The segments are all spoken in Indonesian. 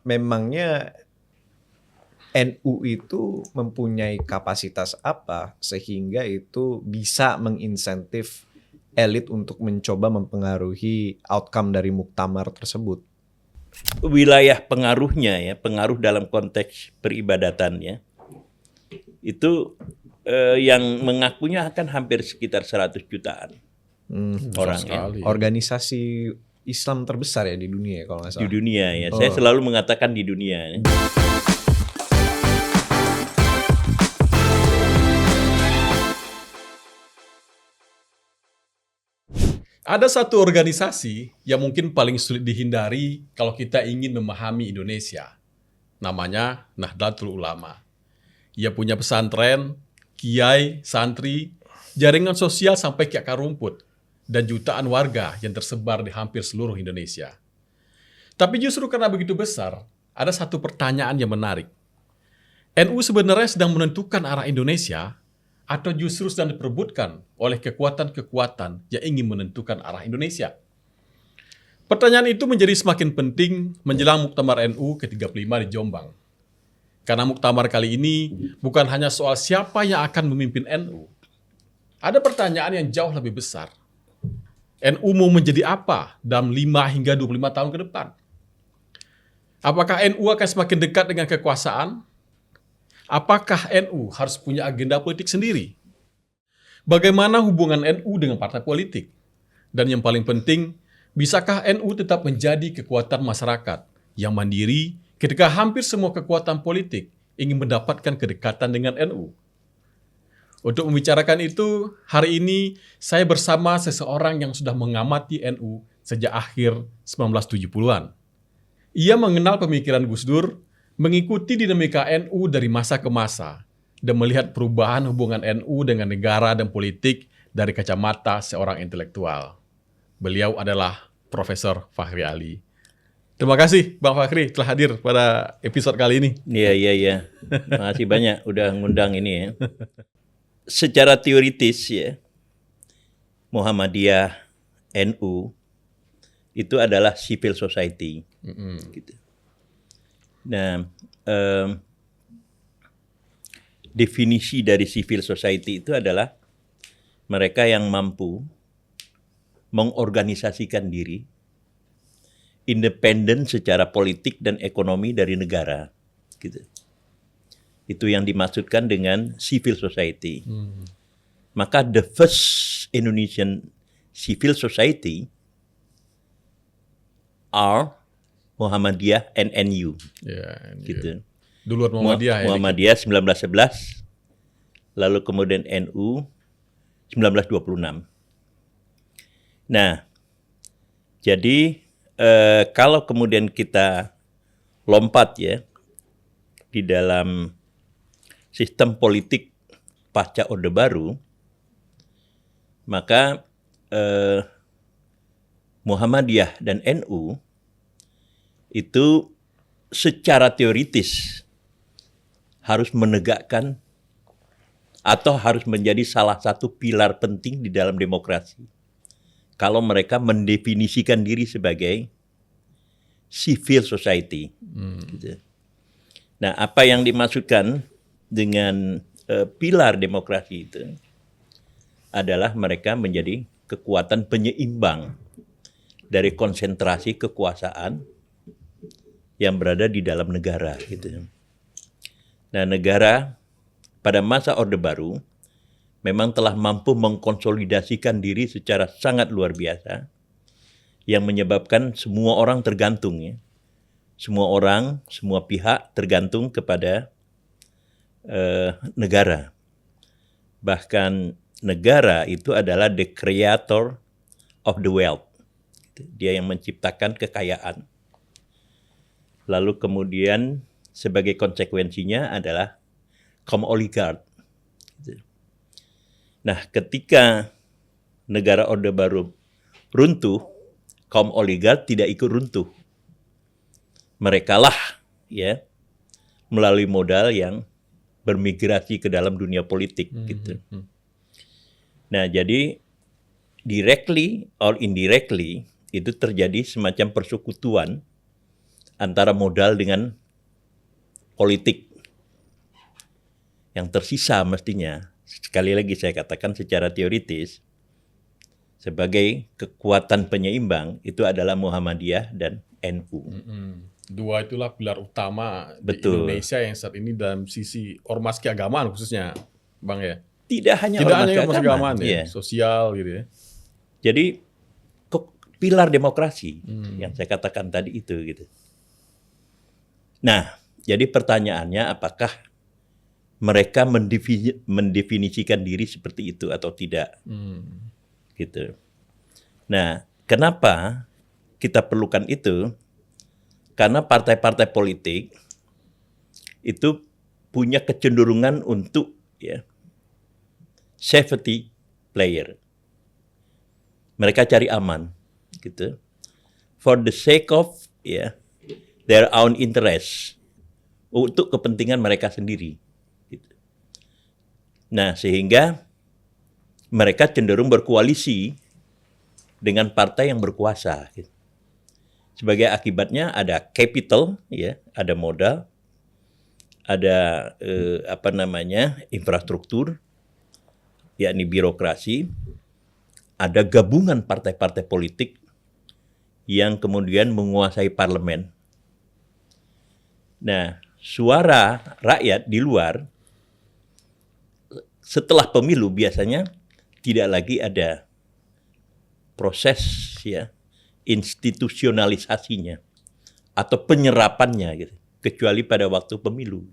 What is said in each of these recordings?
memangnya NU itu mempunyai kapasitas apa sehingga itu bisa menginsentif elit untuk mencoba mempengaruhi outcome dari muktamar tersebut? Wilayah pengaruhnya ya, pengaruh dalam konteks peribadatannya itu yang mengakunya akan hampir sekitar 100 jutaan orang ya. Organisasi Islam terbesar ya di dunia ya, kalau nggak salah. Di dunia ya, saya selalu mengatakan di dunia ya. Ada satu organisasi yang mungkin paling sulit dihindari kalau kita ingin memahami Indonesia. Namanya Nahdlatul Ulama. Ia punya pesantren, kiai, santri, jaringan sosial sampai ke akar rumput, dan jutaan warga yang tersebar di hampir seluruh Indonesia. Tapi justru karena begitu besar, ada satu pertanyaan yang menarik. NU sebenarnya sedang menentukan arah Indonesia atau justru sedang diperebutkan oleh kekuatan-kekuatan yang ingin menentukan arah Indonesia? Pertanyaan itu menjadi semakin penting menjelang Muktamar NU ke-35 di Jombang. Karena Muktamar kali ini bukan hanya soal siapa yang akan memimpin NU. Ada pertanyaan yang jauh lebih besar. NU mau menjadi apa dalam 5 hingga 25 tahun ke depan? Apakah NU akan semakin dekat dengan kekuasaan? Apakah NU harus punya agenda politik sendiri? Bagaimana hubungan NU dengan partai politik? Dan yang paling penting, bisakah NU tetap menjadi kekuatan masyarakat yang mandiri ketika hampir semua kekuatan politik ingin mendapatkan kedekatan dengan NU? Untuk membicarakan itu, hari ini saya bersama seseorang yang sudah mengamati NU sejak akhir 1970-an. Ia mengenal pemikiran Gus Dur, mengikuti dinamika NU dari masa ke masa, dan melihat perubahan hubungan NU dengan negara dan politik dari kacamata seorang intelektual. Beliau adalah Profesor Fakhri Ali. Terima kasih Bang Fakhri telah hadir pada episode kali ini. Iya. Makasih banyak udah ngundang ini ya. Secara teoritis ya, Muhammadiyah, NU, itu adalah civil society. Gitu. Nah, definisi dari civil society itu adalah mereka yang mampu mengorganisasikan diri, independen secara politik dan ekonomi dari negara. Gitu. Itu yang dimaksudkan dengan civil society. Maka the first Indonesian civil society are Muhammadiyah and NU. Gitu. Duluan Muhammadiyah. Muhammadiyah 1911, lalu kemudian NU 1926. Nah, jadi kalau kemudian kita lompat ya di dalam sistem politik pasca Orde Baru, maka Muhammadiyah dan NU itu secara teoritis harus menegakkan atau harus menjadi salah satu pilar penting di dalam demokrasi. Kalau mereka mendefinisikan diri sebagai civil society. Gitu. Nah, apa yang dimaksudkan dengan pilar demokrasi itu adalah mereka menjadi kekuatan penyeimbang dari konsentrasi kekuasaan yang berada di dalam negara. Gitu. Nah, negara pada masa Orde Baru memang telah mampu mengkonsolidasikan diri secara sangat luar biasa, yang menyebabkan semua orang tergantung ya. Semua orang, semua pihak tergantung kepada negara. Bahkan negara itu adalah the creator of the wealth. Dia yang menciptakan kekayaan. Lalu kemudian sebagai konsekuensinya adalah kaum oligark. Nah, ketika negara Orde Baru runtuh, kaum oligark tidak ikut runtuh. Merekalah ya melalui modal yang bermigrasi ke dalam dunia politik gitu. Nah, jadi directly or indirectly itu terjadi semacam persekutuan antara modal dengan politik. Yang tersisa mestinya, sekali lagi saya katakan secara teoritis, sebagai kekuatan penyeimbang itu adalah Muhammadiyah dan NU. Dua itulah pilar utama di Betul. Indonesia yang saat ini dalam sisi ormas keagamaan khususnya, Bang ya. Tidak hanya Tidak hanya ormas ormas keagamaan, keagamaan ya, iya. sosial gitu ya. Jadi pilar demokrasi yang saya katakan tadi itu gitu. Nah, jadi pertanyaannya apakah mereka mendefinisikan diri seperti itu atau tidak? Gitu. Nah, kenapa kita perlukan itu? Karena partai-partai politik itu punya kecenderungan untuk ya safety player. Mereka cari aman, gitu. For the sake of ya their own interest, untuk kepentingan mereka sendiri. Gitu. Nah, sehingga mereka cenderung berkoalisi dengan partai yang berkuasa. Gitu. Sebagai akibatnya ada capital, ya, ada modal, ada infrastruktur, yakni birokrasi. Ada gabungan partai-partai politik yang kemudian menguasai parlemen. Nah, suara rakyat di luar setelah pemilu biasanya tidak lagi ada proses ya institusionalisasinya atau penyerapannya gitu, kecuali pada waktu pemilu.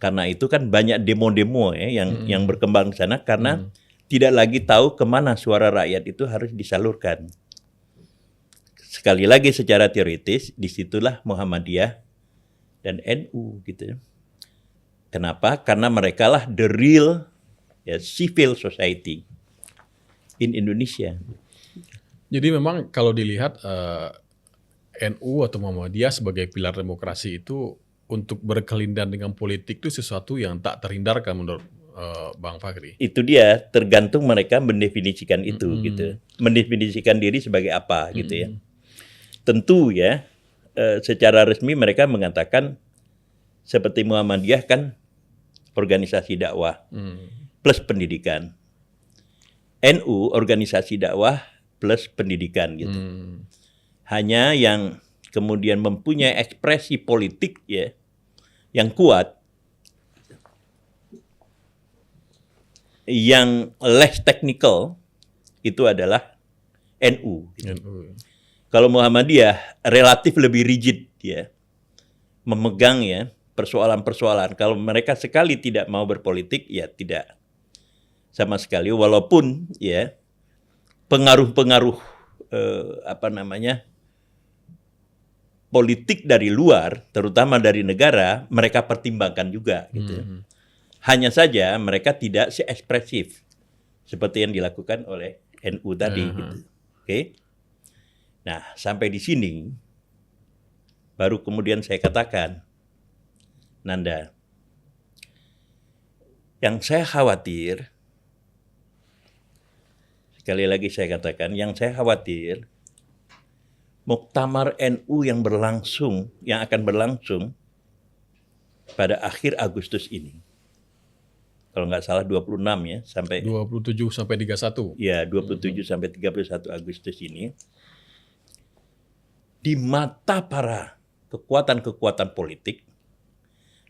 Karena itu kan banyak demo-demo ya yang berkembang di sana karena tidak lagi tahu kemana suara rakyat itu harus disalurkan. Sekali lagi secara teoritis, disitulah Muhammadiyah dan NU gitu. Kenapa? Karena mereka lah the real ya, civil society in Indonesia. Jadi memang kalau dilihat NU atau Muhammadiyah sebagai pilar demokrasi itu untuk berkelindan dengan politik itu sesuatu yang tak terhindarkan menurut Bang Fakhri. Itu dia, tergantung mereka mendefinisikan itu gitu. Mendefinisikan diri sebagai apa gitu ya. Tentu ya, secara resmi mereka mengatakan seperti Muhammadiyah kan organisasi dakwah plus pendidikan. NU organisasi dakwah plus pendidikan gitu. Hanya yang kemudian mempunyai ekspresi politik ya yang kuat, yang less technical itu adalah NU. Gitu. Kalau Muhammadiyah relatif lebih rigid ya, memegang ya persoalan-persoalan. Kalau mereka sekali tidak mau berpolitik ya tidak sama sekali. Walaupun ya pengaruh-pengaruh politik dari luar, terutama dari negara, mereka pertimbangkan juga gitu. Hanya saja mereka tidak se-ekspresif seperti yang dilakukan oleh NU tadi gitu. Oke. Nah, sampai di sini baru kemudian saya katakan, Nanda, yang saya khawatir, sekali lagi saya katakan, yang saya khawatir Muktamar NU yang akan berlangsung pada akhir Agustus ini. Kalau nggak salah 26 ya, sampai 27 sampai 31. Ya, 27 sampai 31 Agustus ini. Di mata para kekuatan-kekuatan politik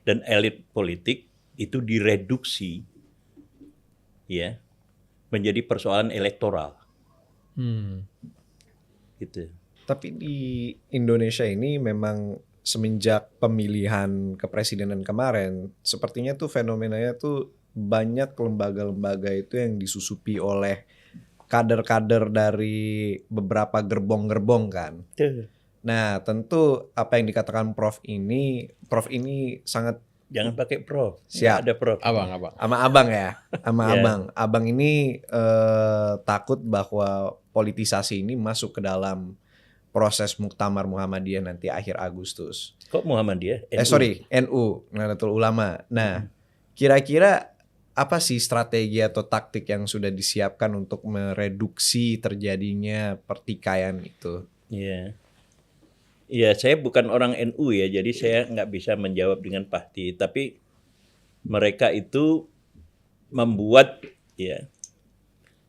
dan elit politik itu direduksi ya menjadi persoalan elektoral. Gitu. Tapi di Indonesia ini memang semenjak pemilihan kepresidenan kemarin, sepertinya tuh fenomenanya tuh banyak lembaga-lembaga itu yang disusupi oleh kader-kader dari beberapa gerbong-gerbong kan. Nah, tentu apa yang dikatakan Prof ini sangat Jangan pakai Prof. Siap. Ada Prof. Abang. sama abang ya, sama Ya. abang. Abang ini takut bahwa politisasi ini masuk ke dalam proses Muktamar Muhammadiyah nanti akhir Agustus. Kok Muhammadiyah? NU, Nahdlatul Ulama. Nah, kira-kira apa sih strategi atau taktik yang sudah disiapkan untuk mereduksi terjadinya pertikaian itu? Ya. Ya, saya bukan orang NU ya, jadi saya nggak bisa menjawab dengan pasti. Tapi mereka itu membuat ya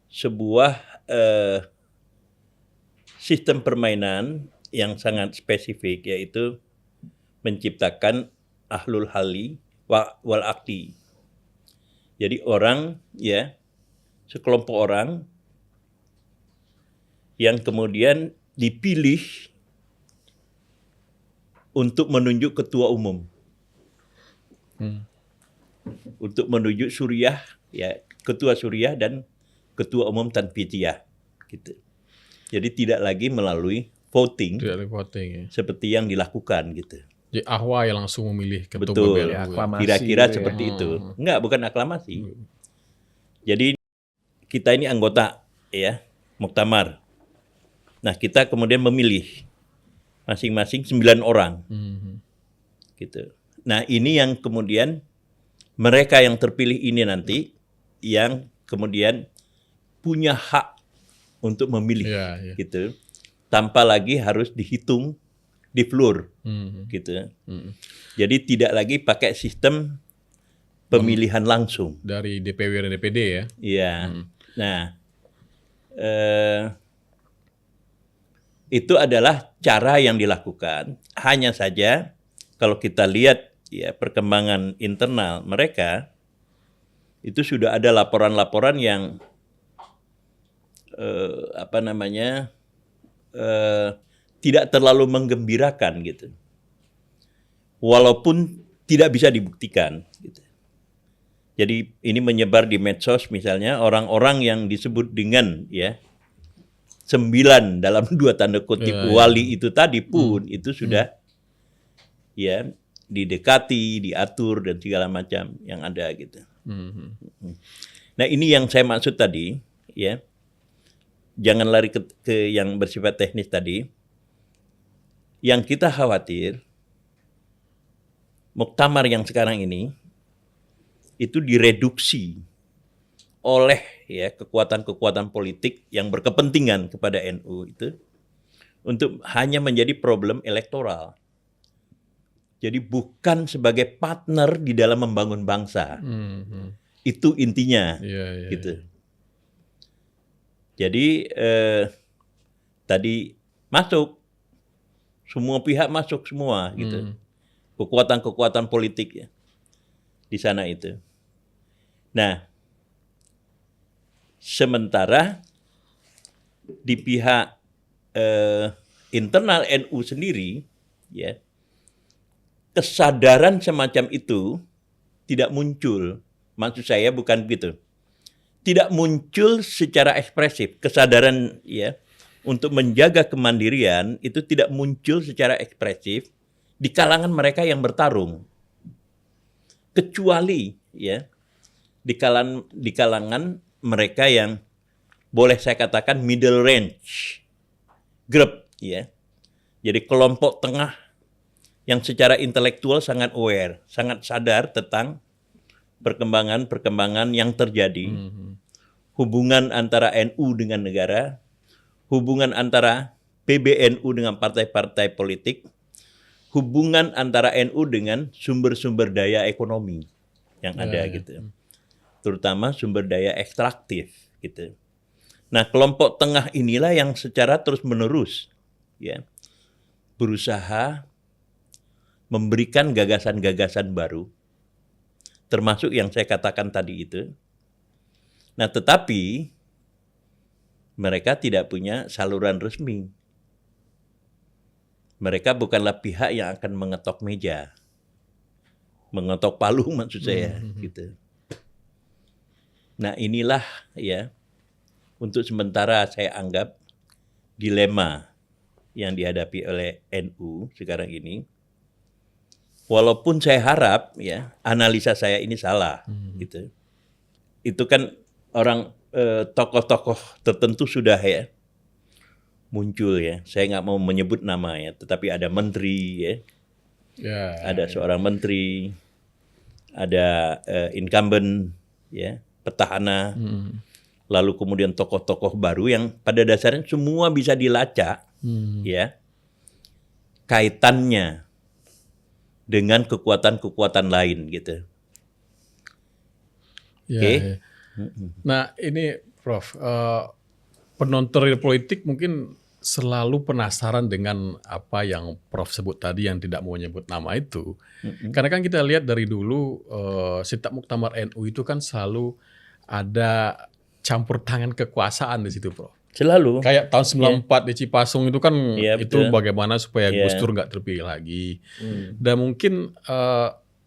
sebuah sistem permainan yang sangat spesifik, yaitu menciptakan ahlul hali wal akdi. Jadi orang ya, sekelompok orang yang kemudian dipilih untuk menunjuk ketua umum. Untuk menunjuk Suriah, ya ketua Suriah dan ketua umum Tanfidiyah gitu. Jadi tidak lagi melalui voting Tidak ada voting ya. seperti yang dilakukan gitu. Jadi Ahwa yang langsung memilih ketua Betul. PBNU. Ya, Ya. aklamasi Kira-kira gitu ya. seperti itu. Enggak, bukan aklamasi. Jadi kita ini anggota ya, muktamar. Nah, kita kemudian memilih masing-masing 9 orang. Gitu. Nah, ini yang kemudian mereka yang terpilih ini nanti yang kemudian punya hak untuk memilih Ya, ya. gitu. Tanpa lagi harus dihitung di floor gitu. Jadi tidak lagi pakai sistem pemilihan langsung. Dari DPW dan DPD ya. Iya. Nah, itu adalah cara yang dilakukan. Hanya saja kalau kita lihat ya perkembangan internal mereka, itu sudah ada laporan-laporan yang tidak terlalu menggembirakan gitu. Walaupun tidak bisa dibuktikan gitu. Jadi ini menyebar di medsos misalnya, orang-orang yang disebut dengan ya 9 dalam 2 tanda kutip wali itu tadi pun itu sudah ya didekati, diatur dan segala macam yang ada gitu. Nah, ini yang saya maksud tadi ya. Jangan lari ke yang bersifat teknis tadi. Yang kita khawatir muktamar yang sekarang ini itu direduksi oleh ya kekuatan-kekuatan politik yang berkepentingan kepada NU itu untuk hanya menjadi problem elektoral. Jadi bukan sebagai partner di dalam membangun bangsa. Itu intinya. Gitu. Jadi tadi masuk semua pihak masuk semua gitu. Kekuatan-kekuatan politik ya di sana itu. Nah, sementara di pihak internal NU sendiri ya kesadaran semacam itu tidak muncul. Maksud saya bukan begitu. Tidak muncul secara ekspresif. Kesadaran ya untuk menjaga kemandirian itu tidak muncul secara ekspresif di kalangan mereka yang bertarung. Kecuali ya di kalangan mereka yang boleh saya katakan middle range group ya. Jadi kelompok tengah yang secara intelektual sangat aware, sangat sadar tentang perkembangan yang terjadi. Hubungan antara NU dengan negara, hubungan antara PBNU dengan partai-partai politik, hubungan antara NU dengan sumber-sumber daya ekonomi yang ada gitu. Terutama sumber daya ekstraktif gitu. Nah, kelompok tengah inilah yang secara terus-menerus ya berusaha memberikan gagasan-gagasan baru, termasuk yang saya katakan tadi itu. Nah, tetapi mereka tidak punya saluran resmi. Mereka bukanlah pihak yang akan mengetok meja, mengetok palu maksud saya, gitu. Nah, inilah ya untuk sementara saya anggap dilema yang dihadapi oleh NU sekarang ini. Walaupun saya harap ya analisa saya ini salah, gitu. Itu kan orang tokoh-tokoh tertentu sudah ya muncul ya. Saya nggak mau menyebut nama ya, tetapi ada menteri ya, ada seorang menteri, ada incumbent ya, petahana, lalu kemudian tokoh-tokoh baru yang pada dasarnya semua bisa dilacak ya. kaitannya dengan kekuatan-kekuatan lain gitu. Ya, Oke. ya. Nah ini Prof, penonton real politik mungkin selalu penasaran dengan apa yang Prof sebut tadi yang tidak mau menyebut nama itu. Karena kan kita lihat dari dulu Setiap Muktamar NU itu kan selalu ada campur tangan kekuasaan di situ, Prof. Selalu. Kayak tahun 94 di Cipasung itu kan Iya, itu betul. bagaimana supaya Iya. Gus Dur nggak terpilih lagi. Dan mungkin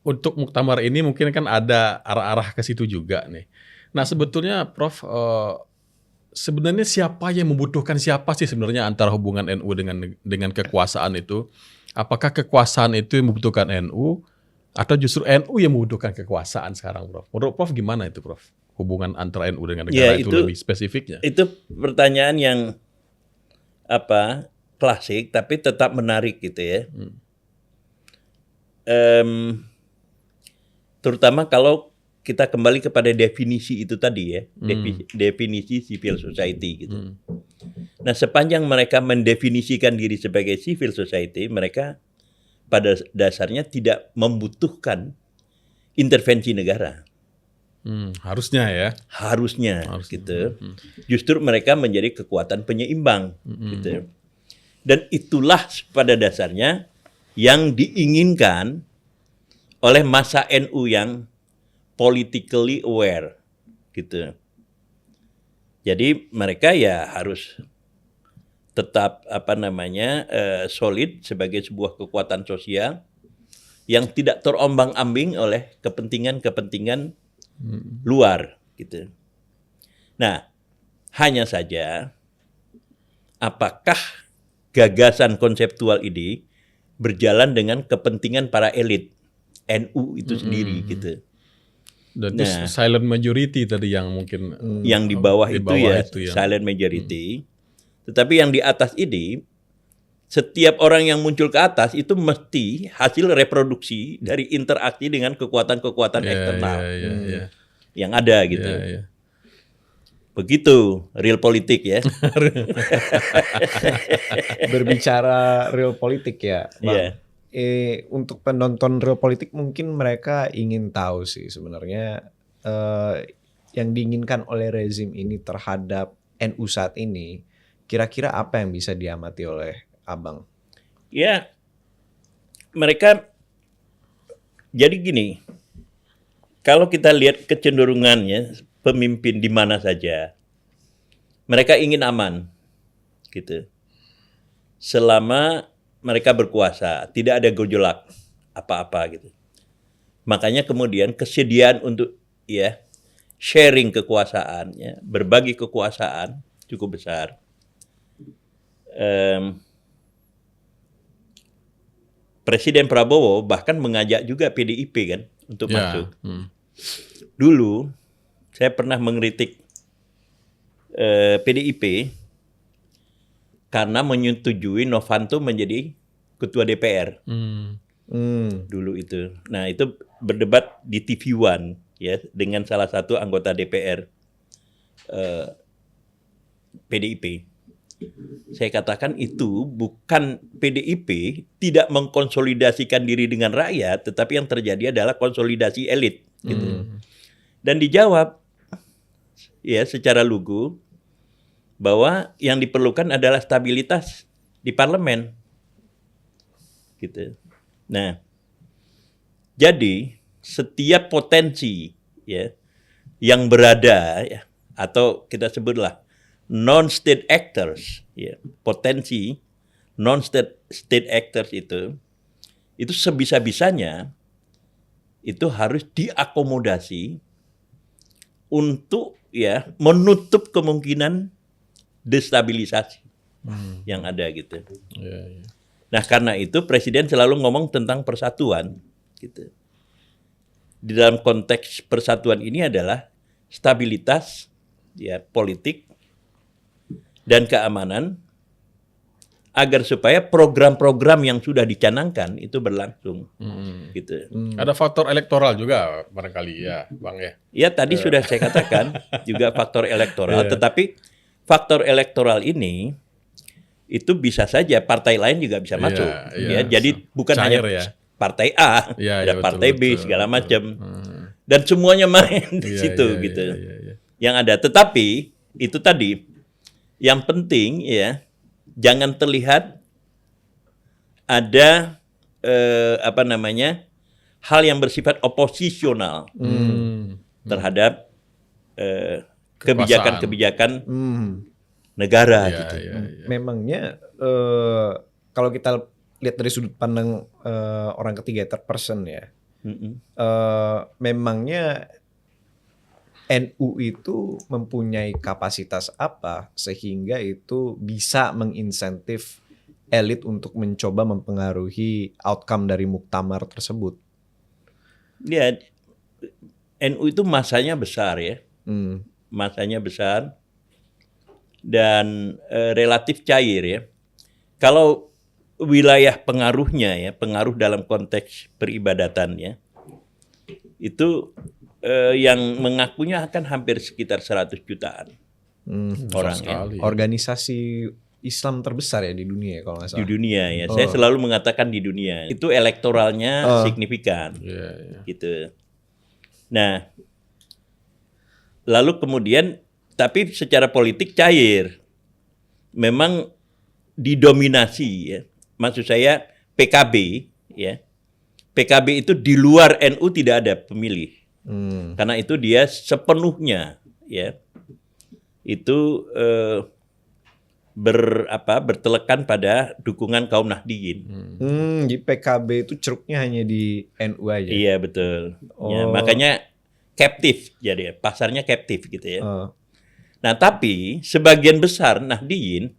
untuk muktamar ini mungkin kan ada arah-arah ke situ juga nih. Nah sebetulnya Prof, sebenarnya siapa yang membutuhkan siapa sih sebenarnya antara hubungan NU dengan kekuasaan itu? Apakah kekuasaan itu yang membutuhkan NU atau justru NU yang membutuhkan kekuasaan sekarang, Prof? Menurut Prof gimana itu, Prof? Hubungan antara NU dengan negara Ya, itu itu- lebih spesifiknya. Itu pertanyaan yang klasik tapi tetap menarik gitu ya. Terutama kalau kita kembali kepada definisi itu tadi ya, definisi civil society gitu. Nah, sepanjang mereka mendefinisikan diri sebagai civil society, mereka pada dasarnya tidak membutuhkan intervensi negara. Harusnya ya. Harusnya. Gitu. Justru mereka menjadi kekuatan penyeimbang gitu. Dan itulah pada dasarnya yang diinginkan oleh masa NU yang politically aware gitu. Jadi mereka ya harus tetap solid sebagai sebuah kekuatan sosial yang tidak terombang-ambing oleh kepentingan-kepentingan luar gitu. Nah, hanya saja apakah gagasan konseptual ini berjalan dengan kepentingan para elit NU itu sendiri gitu. Dan itu silent majority tadi yang mungkin Yang di bawah, di itu bawah ya itu yang- silent majority. Tetapi yang di atas ini setiap orang yang muncul ke atas itu mesti hasil reproduksi dari interaksi dengan kekuatan-kekuatan eksternal ya. yang ada gitu. Ya. Begitu real politik ya. Berbicara real politik ya, Bang. Iya. Untuk penonton real politik mungkin mereka ingin tahu sih sebenarnya yang diinginkan oleh rezim ini terhadap NU saat ini, kira-kira apa yang bisa diamati oleh Abang? Ya, mereka jadi gini, kalau kita lihat kecenderungannya pemimpin di mana saja, mereka ingin aman, gitu. Selama mereka berkuasa, tidak ada gejolak apa-apa gitu. Makanya kemudian kesediaan untuk ya sharing kekuasaan, ya, berbagi kekuasaan cukup besar. Presiden Prabowo bahkan mengajak juga PDIP kan untuk masuk. Dulu saya pernah mengkritik PDIP karena menyetujui Novanto menjadi ketua DPR dulu itu. Nah, itu berdebat di TV One ya dengan salah satu anggota DPR PDIP. Saya katakan itu bukan PDIP tidak mengkonsolidasikan diri dengan rakyat, tetapi yang terjadi adalah konsolidasi elit. Gitu. Dan dijawab ya secara lugu bahwa yang diperlukan adalah stabilitas di parlemen. Gitu. Nah, jadi setiap potensi ya yang berada ya, atau kita sebutlah non-state actors, ya, potensi non-state actors itu sebisa-bisanya itu harus diakomodasi untuk ya menutup kemungkinan destabilisasi yang ada gitu. Nah, karena itu Presiden selalu ngomong tentang persatuan gitu. Di dalam konteks persatuan ini adalah stabilitas ya politik dan keamanan agar supaya program-program yang sudah dicanangkan itu berlangsung gitu. Ada faktor elektoral juga barangkali ya, Bang ya. Ya tadi sudah saya katakan juga faktor elektoral, tetapi faktor elektoral ini itu bisa saja partai lain juga bisa masuk. iya. Ya, jadi bukan Cair, hanya ya. partai A, Iya, ada iya, partai betul, B betul, segala betul. macam. Dan semuanya main di Iya, situ iya, gitu. iya. Yang ada, tetapi itu tadi yang penting ya, jangan terlihat ada hal yang bersifat oposisional terhadap kebijakan-kebijakan negara gitu. Iya. Memangnya kalau kita lihat dari sudut pandang orang ketiga, third person ya, memangnya NU itu mempunyai kapasitas apa sehingga itu bisa menginsentif elit untuk mencoba mempengaruhi outcome dari muktamar tersebut? Ya, NU itu masanya besar ya, masanya besar dan relatif cair ya. Kalau wilayah pengaruhnya ya, pengaruh dalam konteks peribadatan ya, itu yang mengakunya akan hampir sekitar 100 jutaan orang ya. Organisasi Islam terbesar ya di dunia ya kalau nggak salah. Di dunia ya, saya selalu mengatakan di dunia itu elektoralnya signifikan, gitu. Nah, lalu kemudian tapi secara politik cair, memang didominasi ya. Maksud saya PKB ya, PKB itu di luar NU tidak ada pemilih. Karena itu dia sepenuhnya ya itu bertelekan pada dukungan kaum Nahdliyin. Di PKB itu ceruknya hanya di NU aja. Iya betul. Ya, makanya captive jadi pasarnya captive gitu ya. Nah tapi sebagian besar Nahdliyin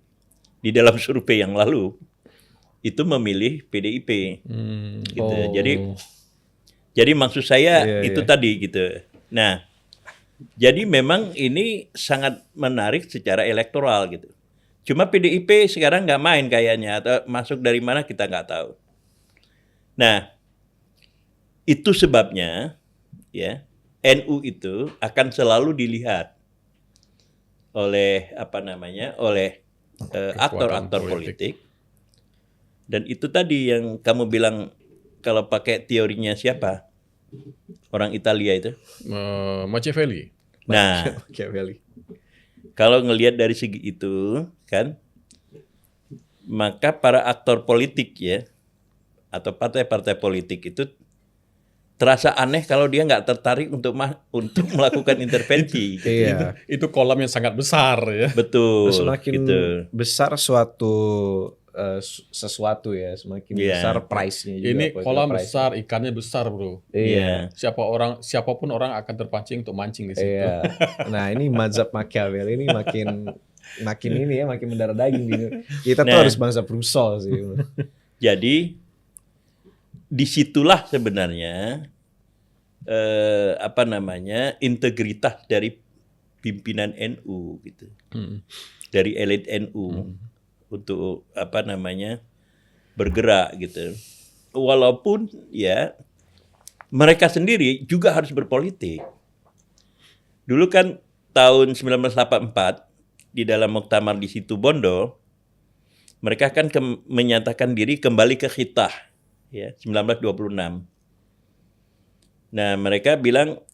di dalam survei yang lalu itu memilih PDIP gitu. Jadi maksud saya itu tadi gitu. Nah, jadi memang ini sangat menarik secara elektoral gitu. Cuma PDIP sekarang nggak main kayaknya atau masuk dari mana kita nggak tahu. Nah, itu sebabnya ya NU itu akan selalu dilihat oleh oleh aktor-aktor politik. Dan itu tadi yang kamu bilang kalau pakai teorinya siapa? Orang Italia itu. Machiavelli. Nah, Machiavelli. Kalau ngelihat dari segi itu kan, maka para aktor politik ya atau partai-partai politik itu terasa aneh kalau dia nggak tertarik untuk melakukan intervensi. Iya. Itu kolam yang sangat besar ya. Betul. Semakin gitu. besar sesuatu ya, semakin besar price-nya juga. Ini kolam besar, ikannya besar, bro. Iya. Siapapun orang akan terpancing untuk mancing di situ. Iya. Nah ini mazhab Machiavelli ini makin ini ya, makin mendarah daging. Kita tuh harus bangsa Rousseau sih. Jadi disitulah sebenarnya integritas dari pimpinan NU gitu, dari elit NU untuk bergerak gitu. Walaupun ya mereka sendiri juga harus berpolitik. Dulu kan tahun 1984 di dalam muktamar di Situbondo mereka kan menyatakan diri kembali ke khitah ya 1926. Nah, mereka bilang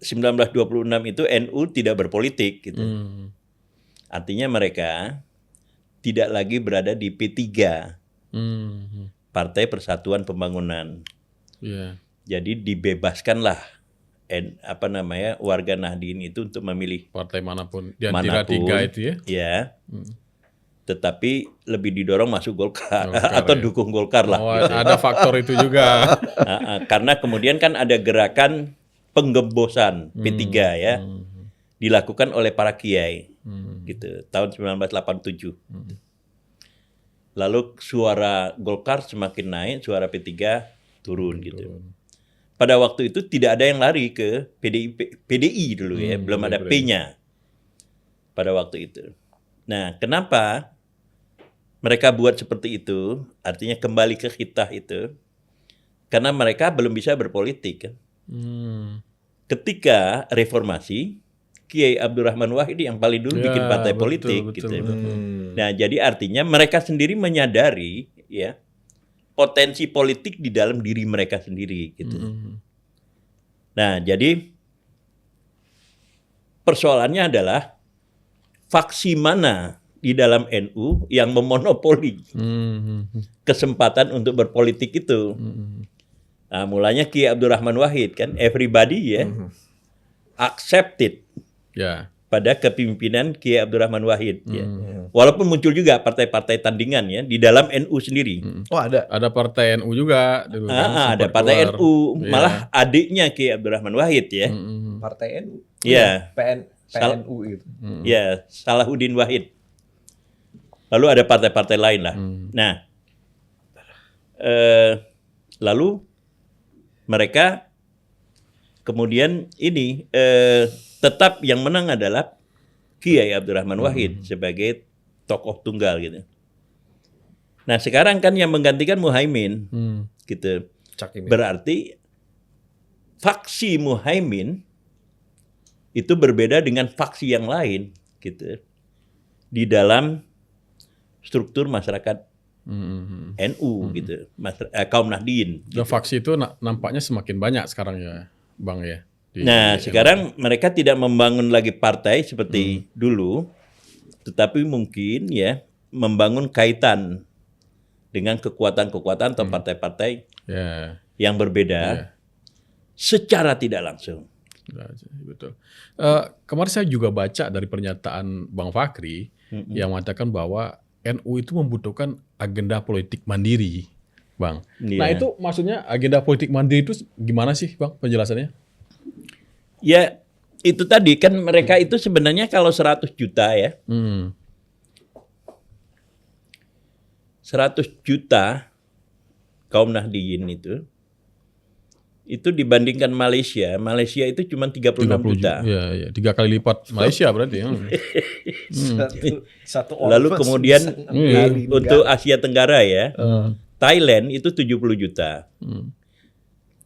1926 itu NU tidak berpolitik gitu. Artinya mereka tidak lagi berada di P3. Partai Persatuan Pembangunan. Yeah. Jadi dibebaskanlah warga Nahdliyin itu untuk memilih partai manapun di antara tiga itu ya. Ya. Tetapi lebih didorong masuk Golkar atau dukung Golkar lah. Gitu. Ada faktor itu juga. Karena kemudian kan ada gerakan penggembosan P3 ya. Dilakukan oleh para kiai. Gitu, tahun 1987. Lalu suara Golkar semakin naik, suara P3 turun gitu. Pada waktu itu tidak ada yang lari ke PDI dulu ya, belum ada P-nya pada waktu itu. Nah, kenapa mereka buat seperti itu? Artinya kembali ke khitah itu, karena mereka belum bisa berpolitik kan. Ketika reformasi, Kiai Abdurrahman Wahid yang paling dulu Ya, bikin partai betul, politik betul, gitu. betul. Nah, jadi artinya mereka sendiri menyadari ya potensi politik di dalam diri mereka sendiri gitu. Nah, jadi persoalannya adalah faksi mana di dalam NU yang memonopoli kesempatan untuk berpolitik itu. Nah, mulanya Kiai Abdurrahman Wahid kan, everybody ya accepted Ya. pada kepemimpinan Kiai Abdurrahman Wahid. Ya. Walaupun muncul juga partai-partai tandingan ya di dalam NU sendiri. Oh ada. Ada partai NU juga dulu kan. Ada sempat partai keluar. NU, Iya. malah adiknya Kiai Abdurrahman Wahid ya. Partai NU. Iya. PNU gitu. Ya, Salahuddin Wahid. Lalu ada partai-partai lain lah. Nah, lalu mereka kemudian ini tetap yang menang adalah Kiai Abdurrahman Wahid sebagai tokoh tunggal gitu. Nah, sekarang kan yang menggantikan Muhaimin gitu. Cak ini. Berarti faksi Muhaimin itu berbeda dengan faksi yang lain gitu di dalam struktur masyarakat NU gitu, kaum Nahdien. Dan faksi itu nampaknya semakin banyak sekarang ya, Bang ya. Nah, sekarang mereka tidak membangun lagi partai seperti dulu, tetapi mungkin ya membangun kaitan dengan kekuatan-kekuatan atau partai-partai Ya. yang berbeda secara tidak langsung. Ya, betul. Kemarin saya juga baca dari pernyataan Bang Fakri yang mengatakan bahwa NU itu membutuhkan agenda politik mandiri, Bang. Iya. Nah itu maksudnya agenda politik mandiri itu gimana sih, Bang, penjelasannya? Ya, itu tadi kan mereka itu sebenarnya kalau 100 juta ya, 100 juta kaum Nahdien itu dibandingkan Malaysia itu cuma 36 juta. Ya, 3 kali lipat Malaysia berarti ya. Satu orang Lalu mas kemudian bisa ngendali untuk negara. Asia Tenggara ya, Thailand itu 70 juta.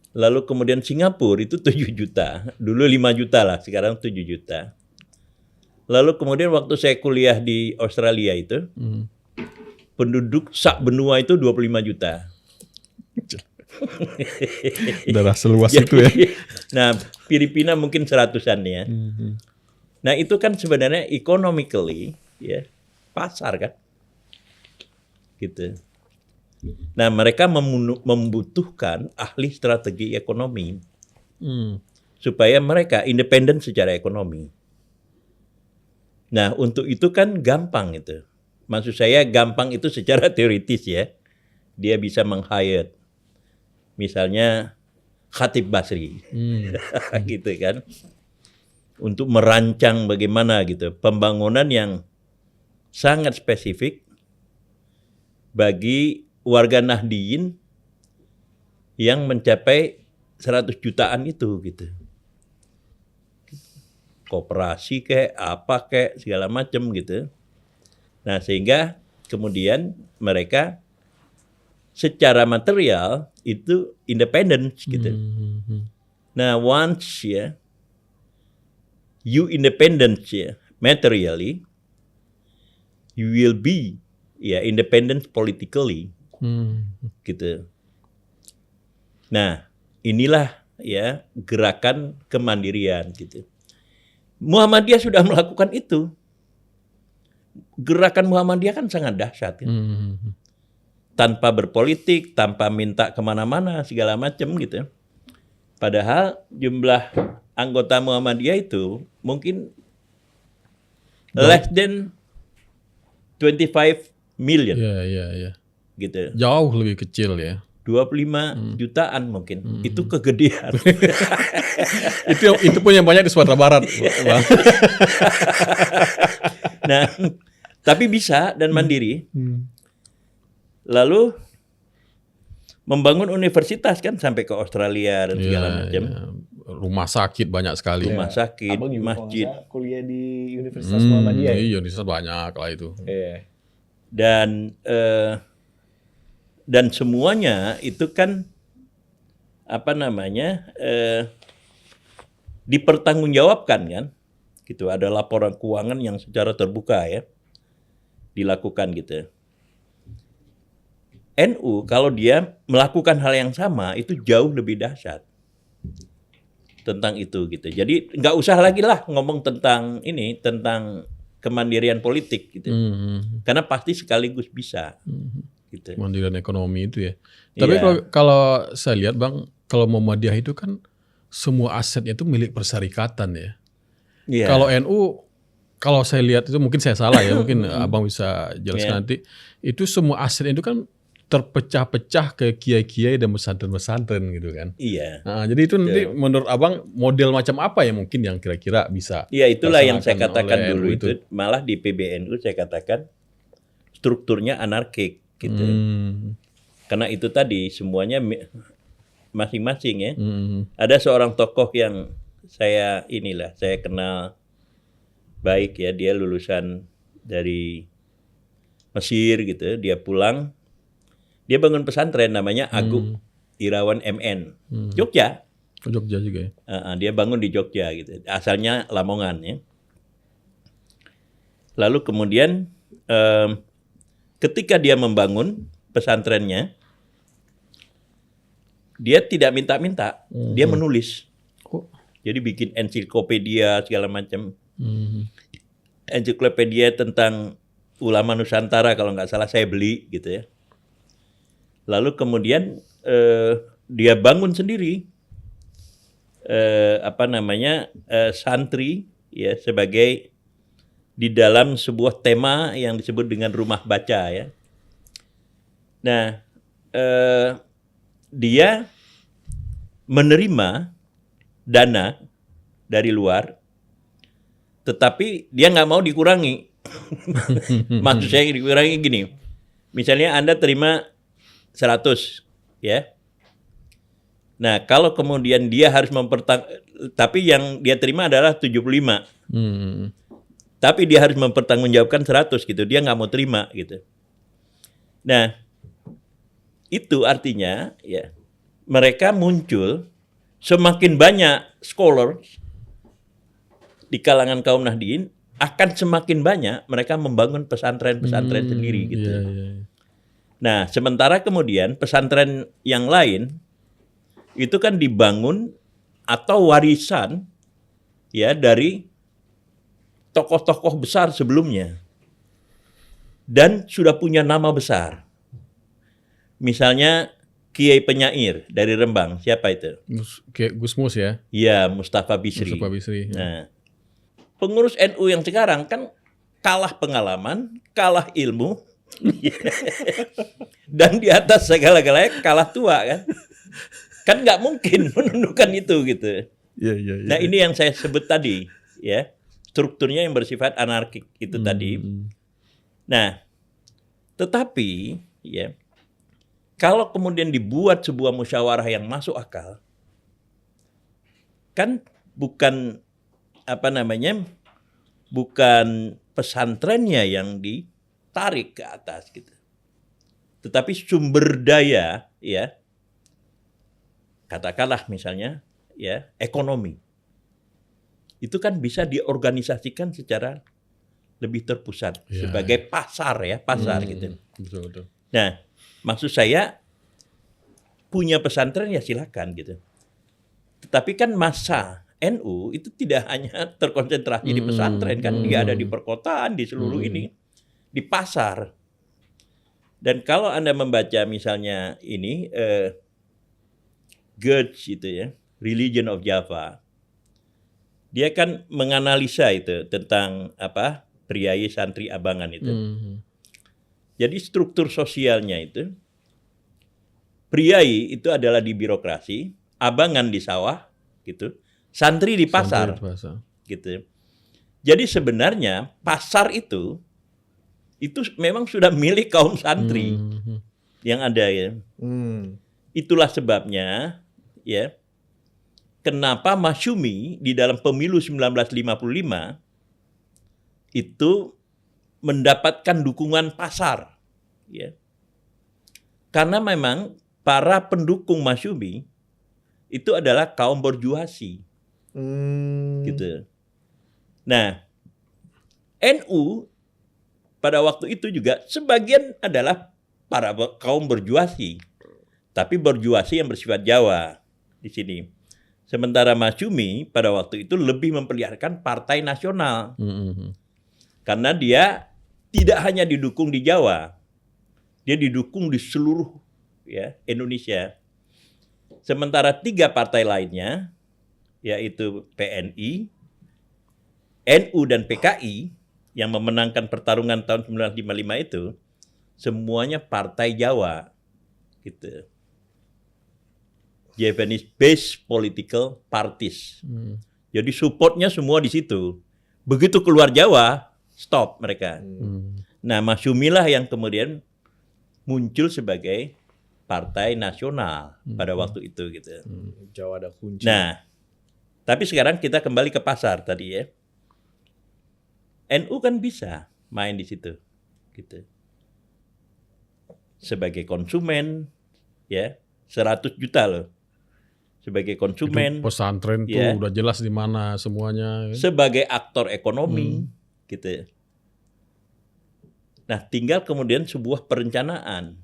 Lalu kemudian Singapura itu 7 juta. Dulu 5 juta lah, sekarang 7 juta. Lalu kemudian waktu saya kuliah di Australia itu, penduduk sak benua itu 25 juta. Daerah seluas itu ya. Nah, Filipina mungkin 100-an ya. Nah, itu kan sebenarnya economically ya, pasar kan. Gitu. Nah, mereka membutuhkan ahli strategi ekonomi supaya mereka independen secara ekonomi. Nah, untuk itu kan gampang itu. Maksud saya gampang itu secara teoritis ya. Dia bisa meng-hire misalnya Khatib Basri. Gitu kan. Untuk merancang bagaimana gitu pembangunan yang sangat spesifik bagi warga Nahdien yang mencapai 100 jutaan itu gitu. Koperasi kayak apa kayak segala macam gitu. Nah, sehingga kemudian mereka secara material itu independen gitu. Nah, once ya you independent ya materially, you will be ya independent politically. Gitu. Nah, inilah ya gerakan kemandirian gitu. Muhammadiyah sudah melakukan itu. Gerakan Muhammadiyah kan sangat dahsyat. Kan? Tanpa berpolitik, tanpa minta kemana-mana, segala macam gitu. Padahal jumlah anggota Muhammadiyah itu mungkin less than 25 million. Iya. Gitu. Jauh lebih kecil ya. 25 jutaan mungkin. Itu kegedean. itu pun yang banyak di Sumatera Barat. Bang. Nah, tapi bisa dan mandiri. Lalu membangun universitas kan sampai ke Australia dan segala macam. Ya. Rumah sakit banyak sekali. Rumah sakit, Abang juga masjid. kalau nggak salah kuliah di Universitas Muhammadiyah. Iya, universitas banyak lah itu. Iya. Dan semuanya itu kan dipertanggungjawabkan kan gitu. Ada laporan keuangan yang secara terbuka ya dilakukan gitu. NU kalau dia melakukan hal yang sama itu jauh lebih dahsyat tentang itu gitu. Jadi nggak usah lagi lah ngomong tentang ini, tentang kemandirian politik gitu. Karena pasti sekaligus bisa gitu. Mandirian ekonomi itu ya. Iya. Tapi kalau saya lihat Bang, kalau Muhammadiyah itu kan semua asetnya itu milik persyarikatan ya. Iya. Kalau NU, kalau saya lihat itu mungkin saya salah ya, mungkin Abang bisa jelaskan nanti. Itu semua aset itu kan terpecah-pecah ke kiai-kiai dan pesantren-pesantren gitu kan. Iya. Nah, jadi itu nanti menurut Abang model macam apa ya mungkin yang kira-kira bisa? Iya, itulah yang saya dilaksanakan katakan oleh dulu NU itu. Malah di PBNU saya katakan strukturnya anarkik gitu. Karena itu tadi semuanya masing-masing ya. Ada seorang tokoh yang saya kenal baik ya, dia lulusan dari Mesir gitu, dia pulang, dia bangun pesantren namanya Agung Irawan MN, Jogja. Jogja juga ya. Dia bangun di Jogja gitu, asalnya Lamongan ya. Lalu kemudian ketika dia membangun pesantrennya, dia tidak minta-minta, dia menulis. Jadi bikin ensiklopedia segala macam. Ensiklopedia tentang ulama Nusantara kalau nggak salah saya beli gitu ya. Lalu kemudian dia bangun sendiri santri ya sebagai di dalam sebuah tema yang disebut dengan rumah baca ya. Nah, dia menerima dana dari luar, tetapi dia nggak mau dikurangi. Maksud saya dikurangi gini, misalnya Anda terima 100, ya. Nah, kalau kemudian dia harus tapi yang dia terima adalah 75. Tapi dia harus mempertanggungjawabkan 100 gitu, dia nggak mau terima gitu. Nah, itu artinya ya mereka muncul semakin banyak scholar di kalangan kaum Nahdien, akan semakin banyak mereka membangun pesantren-pesantren sendiri gitu. Iya. Nah, sementara kemudian pesantren yang lain itu kan dibangun atau warisan ya dari tokoh-tokoh besar sebelumnya dan sudah punya nama besar. Misalnya Kiai Penyair dari Rembang, siapa itu? Kayak Gusmus ya. Iya, Mustafa Bisri. Mustafa Bisri. Nah, pengurus NU yang sekarang kan kalah pengalaman, kalah ilmu, dan di atas segala-galanya kalah tua kan. Kan nggak mungkin menundukkan itu gitu. Iya. Nah, ini yang saya sebut tadi, ya. Strukturnya yang bersifat anarkik itu tadi. Nah, tetapi ya kalau kemudian dibuat sebuah musyawarah yang masuk akal, kan bukan bukan pesantrennya yang ditarik ke atas gitu. Tetapi sumber daya ya, katakanlah misalnya ya, ekonomi. Itu kan bisa diorganisasikan secara lebih terpusat sebagai pasar gitu. Betul. Nah, maksud saya punya pesantren ya silakan gitu. Tetapi kan masa NU itu tidak hanya terkonsentrasi di pesantren kan, dia ada di perkotaan, di seluruh ini, di pasar. Dan kalau Anda membaca misalnya ini Gertz itu ya, Religion of Java, dia kan menganalisa itu tentang priai santri abangan itu. Jadi struktur sosialnya itu, priai itu adalah di birokrasi, abangan di sawah, gitu, santri di pasar, gitu. Jadi sebenarnya pasar itu memang sudah milik kaum santri yang ada ya. Itulah sebabnya ya, kenapa Masyumi di dalam pemilu 1955 itu mendapatkan dukungan pasar, ya. Karena memang para pendukung Masyumi itu adalah kaum borjuasi, gitu. Nah, NU pada waktu itu juga sebagian adalah para kaum berjuasi, tapi berjuasi yang bersifat Jawa di sini. Sementara Masyumi pada waktu itu lebih memperlihatkan partai nasional, karena dia tidak hanya didukung di Jawa, dia didukung di seluruh Indonesia. Sementara 3 partai lainnya, yaitu PNI, NU dan PKI yang memenangkan pertarungan tahun 1955 itu semuanya partai Jawa, gitu. Japanese based political parties. Jadi supportnya semua di situ. Begitu keluar Jawa, stop mereka. Nah, Masyumi lah yang kemudian muncul sebagai partai nasional pada waktu itu, gitu. Jawa ada kunci. Nah, tapi sekarang kita kembali ke pasar tadi ya. NU kan bisa main di situ, gitu. Sebagai konsumen, 100 juta loh. Sebagai konsumen. Itu pesantren tuh udah jelas di mana semuanya. Sebagai aktor ekonomi, gitu. Nah, tinggal kemudian sebuah perencanaan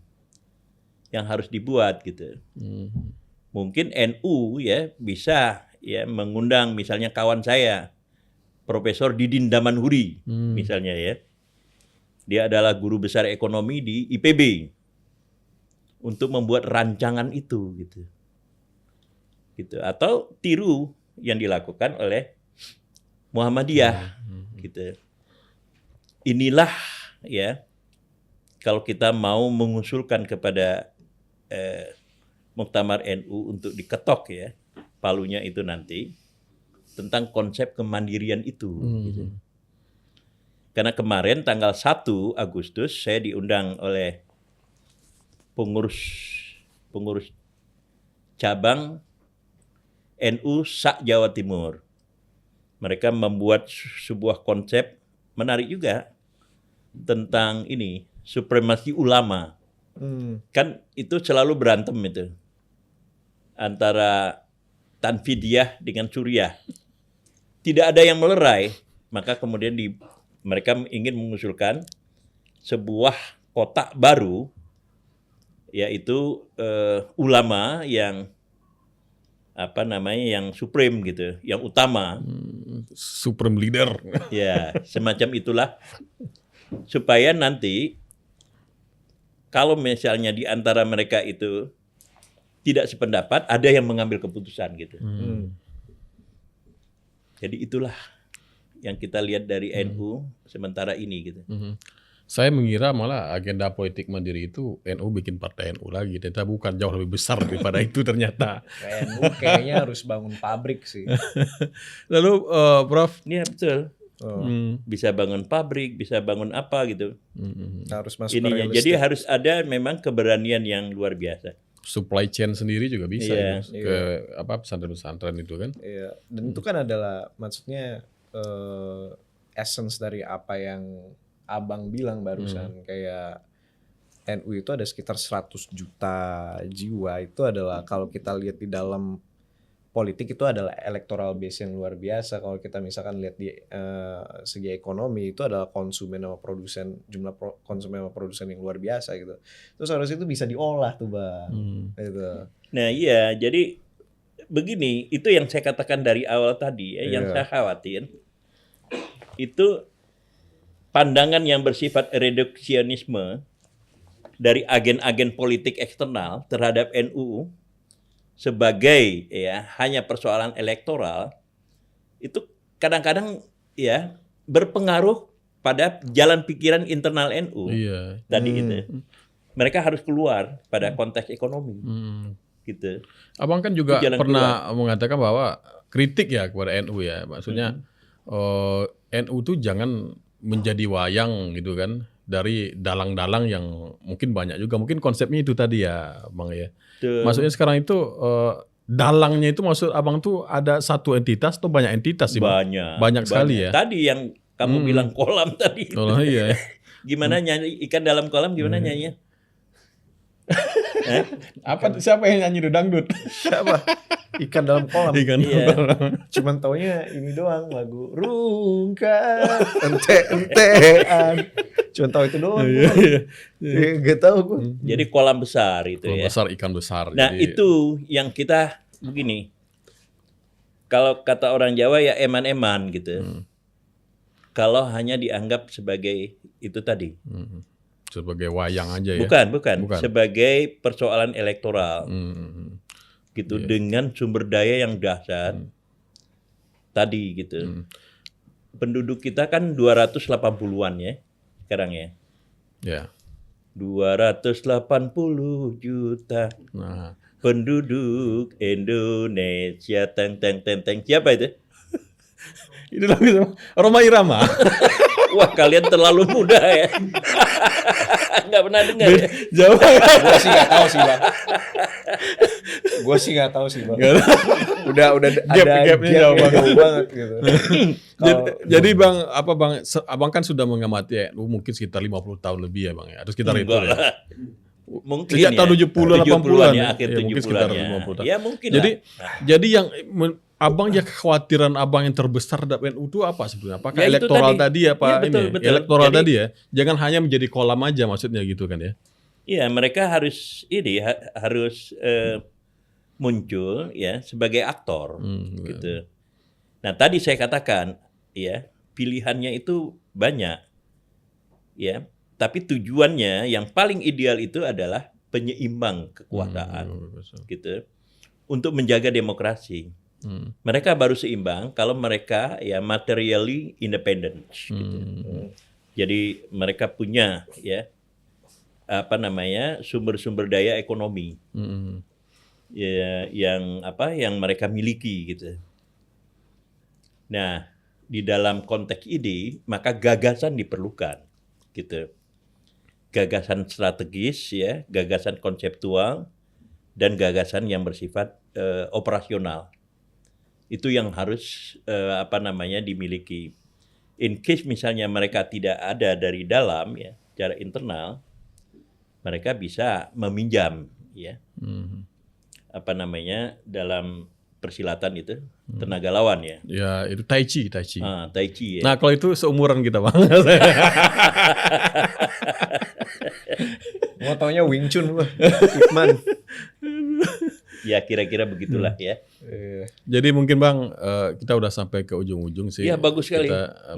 yang harus dibuat, gitu. Mungkin NU bisa mengundang misalnya kawan saya, Profesor Didin Damanhuri, misalnya ya. Dia adalah guru besar ekonomi di IPB untuk membuat rancangan itu, gitu. Atau tiru yang dilakukan oleh Muhammadiyah, gitu. Inilah kalau kita mau mengusulkan kepada Muktamar NU untuk diketok palunya itu nanti tentang konsep kemandirian itu. Gitu. Karena kemarin tanggal 1 Agustus saya diundang oleh pengurus cabang NU Jawa Timur. Mereka membuat sebuah konsep menarik juga tentang ini, supremasi ulama. Kan itu selalu berantem itu antara Tanfidiyah dengan Suriah. Tidak ada yang melerai, maka kemudian mereka ingin mengusulkan sebuah kotak baru, yaitu ulama yang yang supreme gitu, yang utama, supreme leader. Ya, semacam itulah, supaya nanti kalau misalnya di antara mereka itu tidak sependapat, ada yang mengambil keputusan gitu. Jadi itulah yang kita lihat dari NU sementara ini gitu. Saya mengira malah agenda politik mandiri itu NU bikin partai NU lagi, ternyata bukan, jauh lebih besar daripada itu ternyata. NU kayaknya harus bangun pabrik sih. Lalu Prof, Iya betul. Bisa bangun pabrik, bisa bangun apa gitu. Harus masuk Ininya. Jadi harus ada memang keberanian yang luar biasa. Supply chain sendiri juga bisa Iya. ke pesantren-pesantren itu kan. Iya, dan itu kan adalah maksudnya essence dari apa yang Abang bilang barusan, kayak NU itu ada sekitar 100 juta jiwa. Itu adalah kalau kita lihat di dalam politik itu adalah electoral base yang luar biasa. Kalau kita misalkan lihat di segi ekonomi itu adalah konsumen sama produsen, jumlah konsumen sama produsen yang luar biasa gitu. Terus harusnya itu bisa diolah tuh Bang. Gitu. Nah iya, jadi begini, itu yang saya katakan dari awal tadi yang saya khawatir itu pandangan yang bersifat reduksionisme dari agen-agen politik eksternal terhadap NU sebagai hanya persoalan elektoral itu kadang-kadang berpengaruh pada jalan pikiran internal NU. Iya. Tadi itu. Mereka harus keluar pada konteks ekonomi. Gitu. Abang kan juga pernah mengatakan bahwa kritik kepada NU ya, maksudnya NU tuh jangan menjadi wayang gitu kan dari dalang-dalang yang mungkin banyak juga, mungkin konsepnya itu tadi ya Bang ya. Maksudnya sekarang itu dalangnya itu maksud Abang tuh ada satu entitas atau banyak entitas sih Bang? Banyak sekali ya. Tadi yang kamu bilang kolam tadi. Oh iya. Gimana nyanyi ikan dalam kolam, gimana nyanyinya? Siapa yang nyanyi dangdut? Siapa? Ikan dalam kolam. Ikan Iya. Cuman taunya ini doang lagu Rungkat ente-entean. Cuman tahu itu doang. Iya, iya. Gak tahu gue. Jadi kolam besar itu Kalau ya. besar ikan besar. Nah, jadi, itu yang kita begini. Kalau kata orang Jawa ya eman-eman gitu. Kalau hanya dianggap sebagai itu tadi. sebagai wayang aja ya. Bukan. Bukan. Sebagai persoalan elektoral. Hmm. Gitu dengan sumber daya yang dahsyat. Tadi gitu. Penduduk kita kan 280-an ya sekarang ya. Ya. 280 juta Nah, penduduk Indonesia. Teng teng teng teng. Siapa itu? itu lagu sama Roma Irama. Wah, kalian terlalu muda ya. Nggak pernah dengar ya? Jawa. Gue sih gak tahu sih bang. Gue sih gak tahu sih bang. Udah ada Gap-nya gap jauh yang jauh banget gitu. Jadi Bang, Abang kan sudah mengamati ya, mungkin sekitar 50 tahun lebih ya Bang ya. Harus kita Enggak hitung ya. lah. Mungkin Sejak ya. tahun 70-an, 80-an ya, ya. akhir Ya, mungkin sekitar 70-an ya. 50 tahun. Ya mungkin Jadi lah. jadi yang Abang ya kekhawatiran Abang yang terbesar terhadap NU itu apa sebenarnya? Apakah Ya, itu elektoral tadi. tadi apa Ya, ini? betul. Elektoral Jadi- tadi ya. Jangan hanya menjadi kolam aja maksudnya gitu kan ya. Iya, mereka harus harus muncul ya sebagai aktor gitu. Nah, tadi saya katakan ya, pilihannya itu banyak. Ya, tapi tujuannya yang paling ideal itu adalah penyeimbang kekuasaan gitu untuk menjaga demokrasi. Mereka baru seimbang kalau mereka ya materially independent gitu. Jadi mereka punya ya sumber-sumber daya ekonomi ya yang mereka miliki gitu. Nah, di dalam konteks ini maka gagasan diperlukan gitu. Gagasan strategis ya, gagasan konseptual dan gagasan yang bersifat operasional. Itu yang harus dimiliki. In case misalnya mereka tidak ada dari dalam ya, secara internal, mereka bisa meminjam ya. Dalam persilatan itu tenaga lawan ya. Ya, itu Tai Chi. Tai Chi ya. Nah, kalau itu seumuran kita, Bang. Mau taunya Wing Chun gue. Ipman. Ya kira-kira begitulah ya. Jadi mungkin Bang, kita udah sampai ke ujung-ujung sih. Iya, bagus sekali. Kita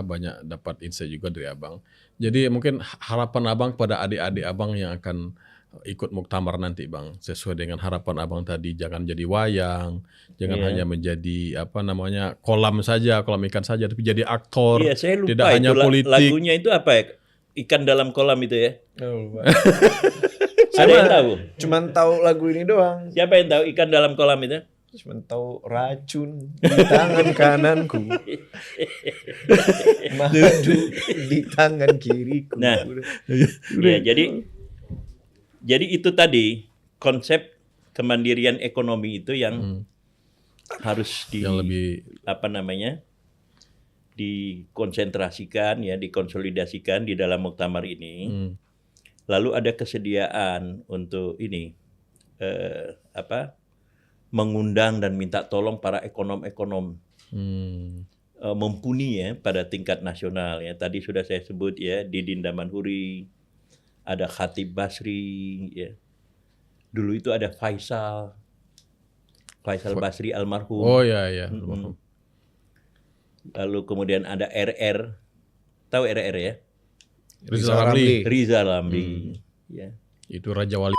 banyak dapat insight juga dari Abang. Jadi mungkin harapan Abang pada adik-adik Abang yang akan ikut muktamar nanti Bang, sesuai dengan harapan Abang tadi, jangan jadi wayang, jangan hanya menjadi kolam ikan saja, tapi jadi aktor. Iya, saya lupa tidak itu hanya politik. lagunya itu apa ya? Ikan dalam kolam itu ya. Saya Ada yang mah tahu? cuman tahu lagu ini doang. Siapa yang tahu ikan dalam kolam itu? Cuman tahu racun di tangan kananku. Madu di tangan kiriku. Nah, ya, jadi itu tadi konsep kemandirian ekonomi itu yang harus yang lebih dikonsentrasikan ya, dikonsolidasikan di dalam muktamar ini. Lalu ada kesediaan untuk ini mengundang dan minta tolong para ekonom-ekonom mumpuni ya pada tingkat nasional ya. Tadi sudah saya sebut ya, Didin Damanhuri, ada Khatib Basri ya. Dulu itu ada Faisal Basri almarhum. Oh ya. Lalu kemudian ada RR. Tahu RR ya? Rizal Ramli. Rizal Ramli. Ya. Itu Raja Wali.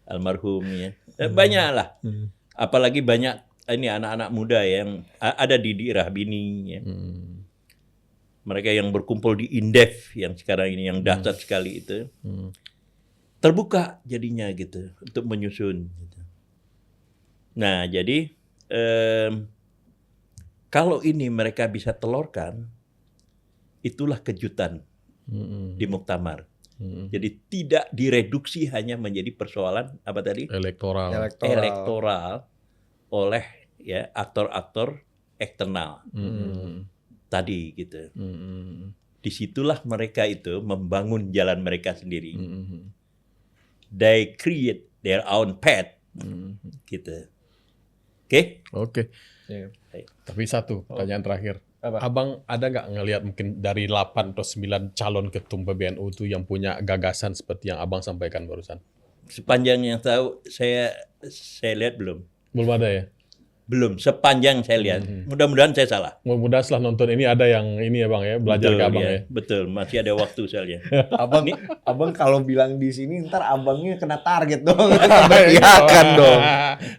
Almarhum ya. Banyak lah. Apalagi banyak ini anak-anak muda yang ada Didi Rahbini ya. Mereka yang berkumpul di Indef yang sekarang ini yang dahsyat sekali itu. Terbuka jadinya gitu untuk menyusun gitu. Nah, jadi kalau ini mereka bisa telurkan, itulah kejutan di muktamar. Jadi tidak direduksi hanya menjadi persoalan apa tadi? Elektoral oleh ya aktor-aktor eksternal tadi gitu. disitulah mereka itu membangun jalan mereka sendiri. They create their own path, gitu. Oke? Oke. Iya. Tapi satu pertanyaan terakhir. Apa? Abang ada nggak ngelihat mungkin dari 8 atau 9 calon ketum PBNU itu yang punya gagasan seperti yang Abang sampaikan barusan? Sepanjang yang tahu saya lihat belum. Belum ada ya? Belum, sepanjang saya lihat. Mudah-mudahan saya salah. Mudah-mudahan setelah nonton ini ada yang ini ya Bang ya, belajar ke Abang ya. Betul, masih ada waktu soalnya. Abang kalau bilang di sini ntar abangnya kena target dong. Iya kan dong.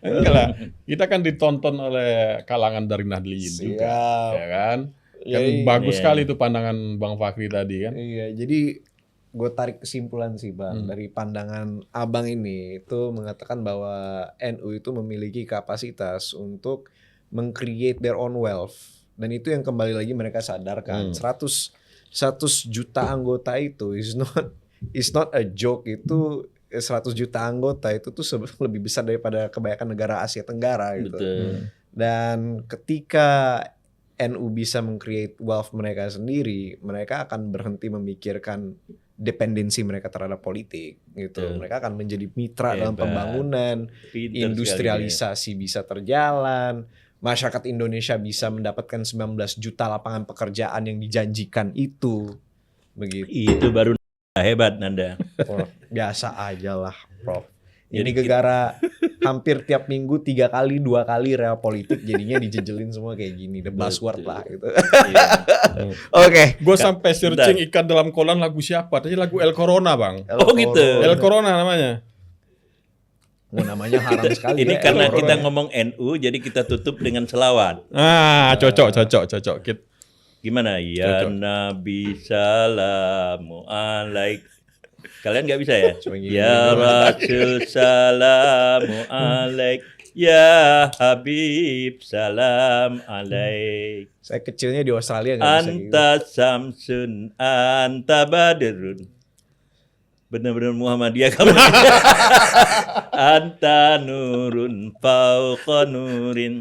Enggak lah. Kita kan ditonton oleh kalangan dari Nahdliyin juga, Siap. ya kan? Ya, Kan iya. bagus sekali itu pandangan Bang Fakri tadi kan. Iya, jadi gue tarik kesimpulan sih Bang dari pandangan abang ini itu mengatakan bahwa NU itu memiliki kapasitas untuk meng-create their own wealth, dan itu yang kembali lagi mereka sadarkan. 100 juta anggota itu is not a joke. Itu 100 juta anggota itu tuh lebih besar daripada kebanyakan negara Asia Tenggara gitu. Betul. Dan ketika NU bisa meng-create wealth mereka sendiri, mereka akan berhenti memikirkan dependensi mereka terhadap politik gitu. Betul. Mereka akan menjadi mitra dalam Hebat. pembangunan, Pinter industrialisasi bisa terjalan, masyarakat Indonesia bisa mendapatkan 19 juta lapangan pekerjaan yang dijanjikan itu. Begitu. Itu baru hebat Nanda. Wah, biasa aja lah, Prof. Ini Jadi gegara hampir tiap minggu 2 kali real politik, jadinya dijejelin semua kayak gini, the buzzword lah gitu. Iya. Oke. Gue sampai searching ikan dalam kolam lagu siapa? Tadi lagu El Corona Bang. Oh, gitu. El Corona namanya. Oh, namanya haram sekali. Ini ya, karena El kita Corona. ngomong NU, jadi kita tutup dengan selawat. Cocok. Gimana? Ya Nabi salamu alaik. Kalian nggak bisa ya? Cuma gini. Ya Rasul salamu alaik. Ya Habib salam alaik. Saya kecilnya di Australia nggak bisa gitu. Anta samsun, anta badrun. Benar-benar Muhammadiyah kamu. Anta nurun fauqa nurin.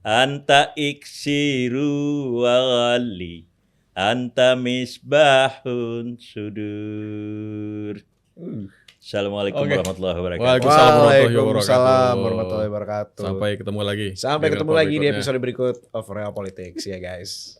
Anta iksiru wa ghali. Anta misbahun sudur. Assalamualaikum Oke. warahmatullahi wabarakatuh. Waalaikumsalam warahmatullahi wabarakatuh. Sampai ketemu lagi. Sampai Di ketemu Real Talk lagi di berikutnya. episode berikut of Real Politics ya guys.